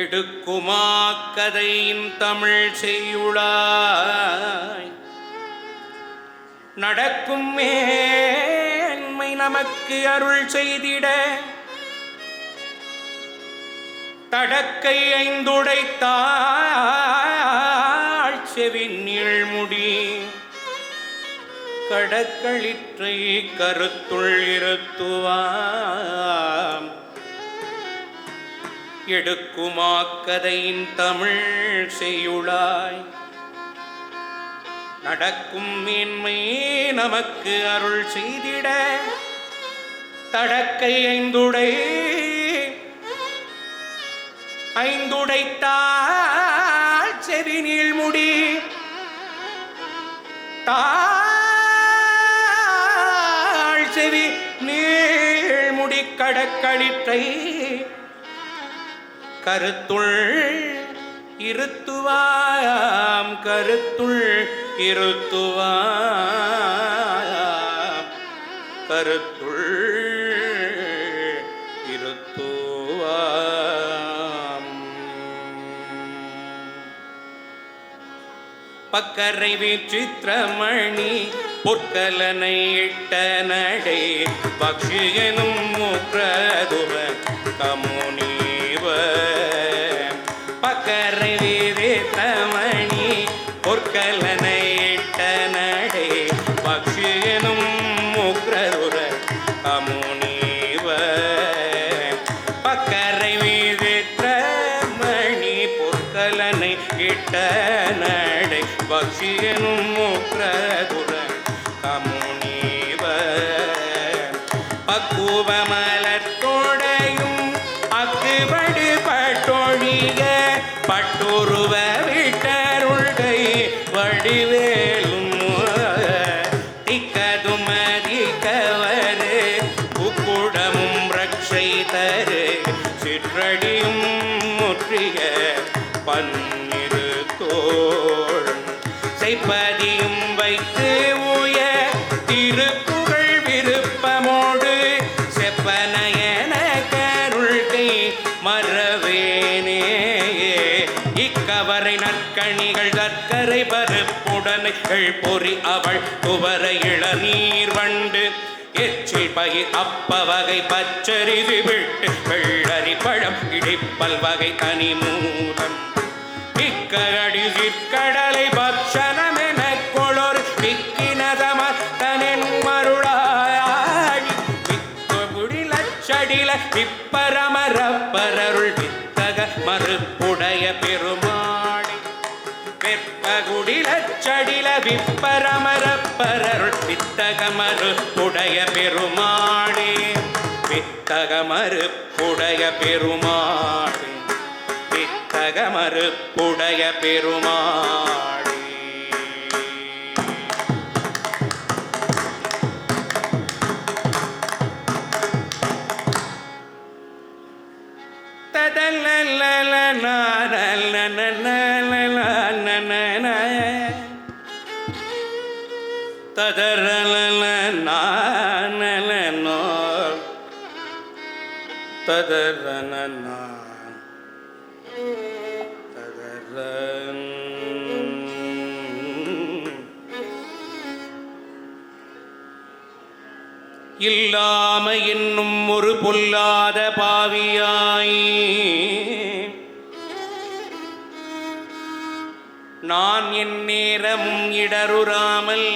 எடுக்குமா கதையின் தமிழ் செய்யுளாய் நடக்கும் மேன்மை நமக்கு அருள் செய்திட தடக்கை ஐந்துடைத்தாள் செவின் நீழ்முடி கடக்களிற்றை கருத்துள் இருத்துவாம் எடுக்குமா கதையின் தமிழ் செய்யுளாய் நடக்கும் மேன்மை நமக்கு அருள் செய்திட தடக்கை ஐந்துடைத்தாள் செவி நீழ்முடி தாழ் செவி நீழ்முடி கடக்களிற்றை கருத்துள் இருத்துவாம் கருத்துள் இருத்துவாம் கருத்துள் இருத்துவாம் பக்கரை விசித்திரமணி பொற்கலனை இட்ட நடை பக்ஷி எனும் முக்ரதுவ கமுனி பக்கரை விசித்திரமணி பொற்கலனை இட்ட நடை பக்ஷி எனும் முக்ரதுவ கமுனிவ பக்கரை விசித்திரமணி பொற்கலனை இட்ட நடை பக்ஷி எனும் முக்ரதுவ கமுனிவ பக்குவமலத்தோடையும் அக்குபடு பட்டொழிக பட்டுருவ விட்டருள்கை வடிவேலும் திக்கதும் அதிகவரு உக்குடமும் ரட்சை தரு சிற்றடியும் முற்றிய பன்னிரு தோழம் செய்ப்பதியும் வைத்து உய திருப்புகழ் விருப்பமோடு செப்பனையன கருள்கை மறவேனே இக்கவரை நற்கணிகள் தற்கரை பருப்புடனைகள் பொறி அவள் துவரை இளநீர் வண்டு எச்சில் பயிர் அப்ப வகை பச்சரிது விட்டு வெள்ளரி பழம் இடிப்பல் வகை கனிமூலம் இக்கடி சிற்கடலை பக்ஷணமென கொளொரு விக்கினதமத்தனின் மருளாய் விக்குடிலச்சடில விப்பரமரப்பரருள் வித்தக மறுப்புடைய பெருமாடி வெப்பகுடிலச்சடில விப்பரமரப்பரருள் வித்தக மறுப்புடைய பெருமாடி வித்தக மறுப்புடைய பெருமாடி வித்தக மறுப்புடைய பெருமாடி இல்லாம என்னும் ஒரு பொல்லாத பாவியாய் நான் என் நேரமும் இடருறாமல்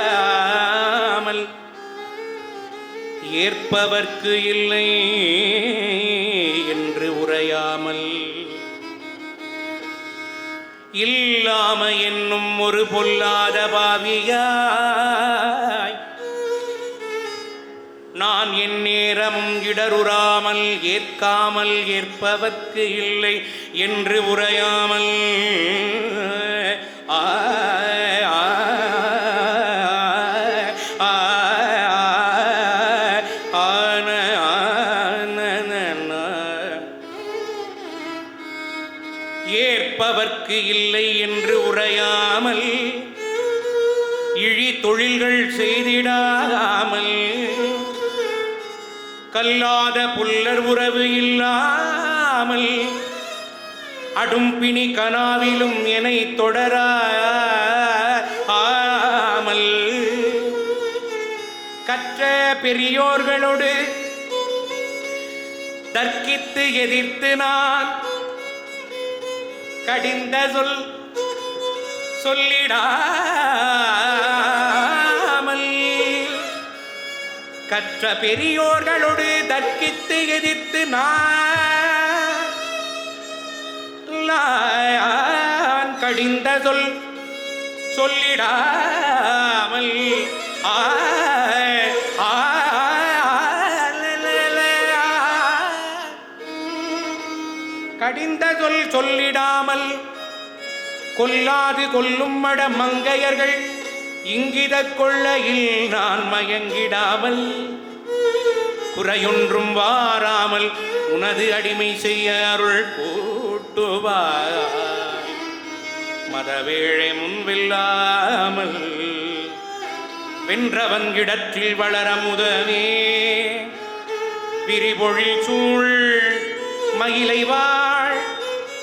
ஏற்காமல் ஏற்பவர்க்கு இல்லை என்று உரையாமல் இல்லாம என்னும் ஒரு பொல்லாத பாவியாய் நான் என் நேரமும் இடருறாமல் ஏற்காமல் ஏற்பவர்க்கு இல்லை என்று உரையாமல் குறையாமல் இழி தொழில்கள் செய்திடாமல் கல்லாத புல்லர் உறவு இல்லாமல் அடும்பிணி கனாவிலும் என்னை தொடராமல் கற்ற பெரியோர்களோடு தர்க்கித்து எதிர்த்து நான் கடிந்த சொல்லிடாமல் கற்ற பெரியோர்களோடு தர்க்கித்து எதிர்த்து நான் கடிந்த சொல்லிடாமல் கடிந்த சொல்லிடாமல் கொல்லாது கொல்லும் மட மங்கையர்கள் இங்கித கொள்ளையில் நான் மயங்கிடாமல் குறையொன்றும் வாராமல் உனது அடிமை செய்ய அருள் கூட்டுவாய் மதவேழை முன்வில்லாமல் வென்றவன் இடத்தில் வளர முதவே விரிபொழில் சூழ் மயிலை வாழ்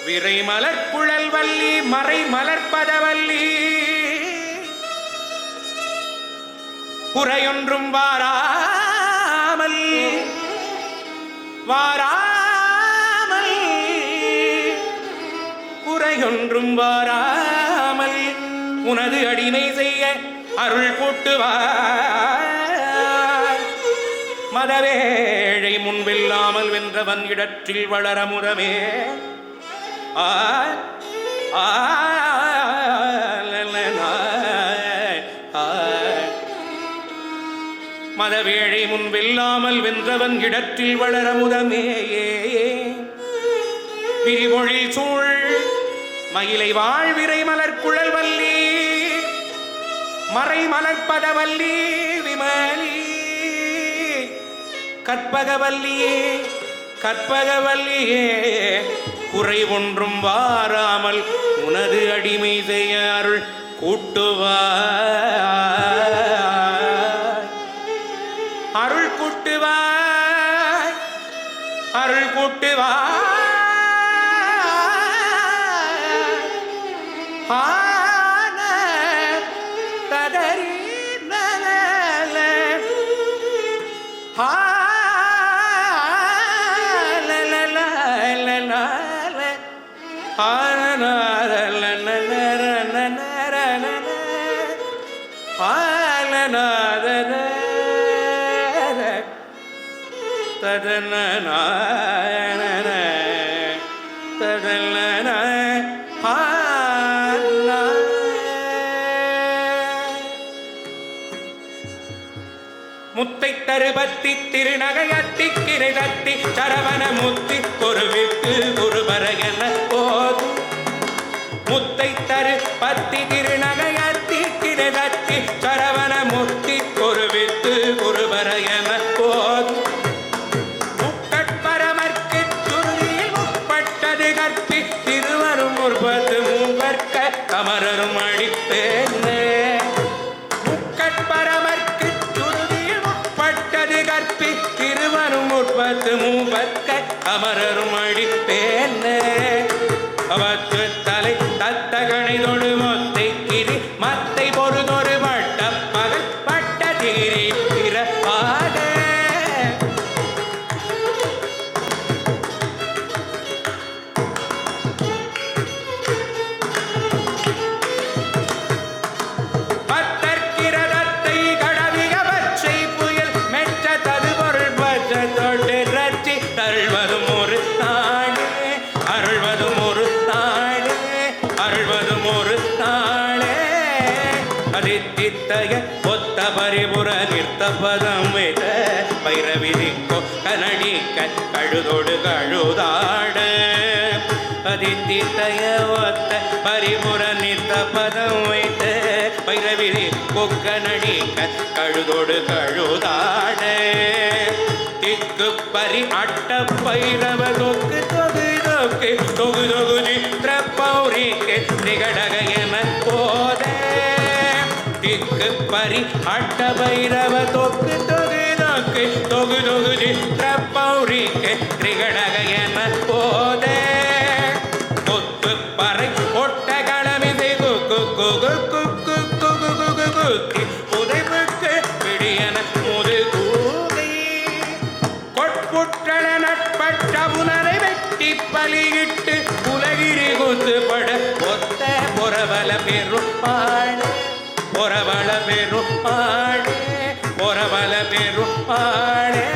விரை மலர்குழல் வள்ளி மறை மலர்பதவல்லி குறையொன்றும் வாராமல் குறையொன்றும் வாராமல் உனது அடிமை செய்ய அருள் கூட்டுவாய் மதவேழை முன்பில்லாமல் வென்றவன் இடத்தில் வளர முறமே மதவேழை முன்பில்லாமல் வென்றவன் இடத்தில் வளர முதமே விரிமொழில் சூழ் மயிலை வாழ்விரை மலர்குழல் வள்ளி மறை மலர்பதவல்லி விமலி கற்பகவல்லியே கற்பகவல்லியே குறை ஒன்றும் வாராமல் உனது அடிமை செய்ய அருள் கூட்டுவாய் அருள் கூட்டுவாய் அருள் கூட்டுவாய் ததரி நல முத்தை தருபத்தி திருநகையத்தி கிரை தட்டி சரவண முத்தி பொருவிட்டு குருபரையன போதும் முத்தை தரு பத்தி திருநகையத்தி கிரை தட்டி சரவண முத்தி பொருவிட்டு குருபரையன போதும் முக்கட்பரமர்க்கு துருதியில் முற்பட்டது கற்பி திருவரும் முற்பது மூவர்க்க கமரரும் அடிப்பேன் முக்கட்பரமர்க்கு கற்பி திருவரும் முற்பத்து மூவர்க்க அமரரும் அடிப்பேன் அவத்து தலை தத்தகனை தொழு மொத்தை கிரி மத்தை பொறுதொரு மட்ட பகல் பட்ட தீரி பிறப்பாக ஒத்த பரிபுர நிறுத்த பதம் வைத்த பைரவிதிக்கோ கனடிக்க கழுதோடு கழுதாட அதித்தித்தய ஒத்த பரிபுர நிறுத்த பதம் வைத்த பைரவிதி கொக்கனடிக்க கழுதோடு கழுதாட திக்கு பரி அட்ட பைரவ தொக்கு தொகு தொகு தொகு தொகு சித்திர பௌரிக்கு திகடக என போதே திக்கு பறி அட்ட பைரவ தொக்கு தொகு தொக்கு தொகு தொகு சித்திர பௌரிக்கு திகடக என போதே கொத்து பறை ஒட்ட களமிசை குக்கு குகு குக்கு குகு குகு குக்கி புதைப்புக்கு பிடியன முது கூகை கொட்புற்றள நட்பட்ட புனரை வெட்டி பலியிட்டு உலகிரி குத்துப்பட ஒத்த பொறவல பெருமாளே பொறவல பெருமாளே பொறவல பெருமாளே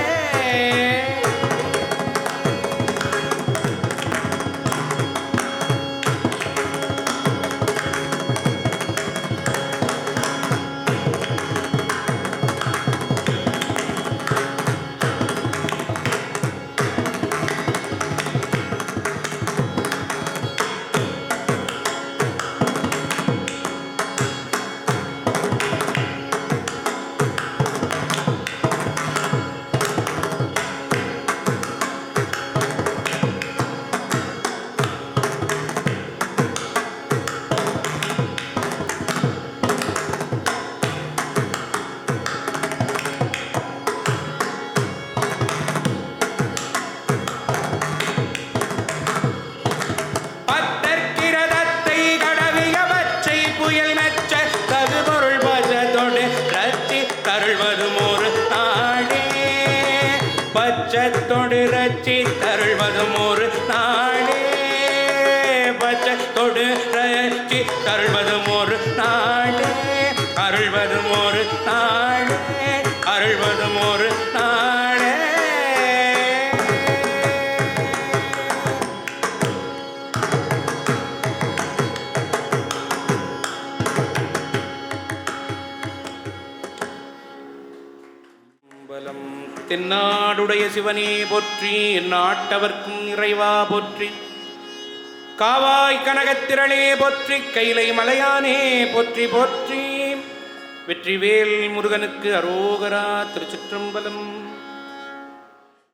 பச்சத்தொடு ரச்சி தருள்வதும் ஒரு நாடே பச்சத்தொடு ரச்சி தருள்வதும் ஒரு நாடே அருள்வதும் ஒரு நாடே அருள்வதும் ஒரு நாடே தென்னாடுடைய சிவனே போற்றி நாட்டவர்க்கும் இறைவா போற்றி காவாய் கனகத்திரளே போற்றி கைலை மலையானே போற்றி போற்றி வெற்றிவேல் முருகனுக்கு அரோகரா திருச்சிற்றம்பலம்.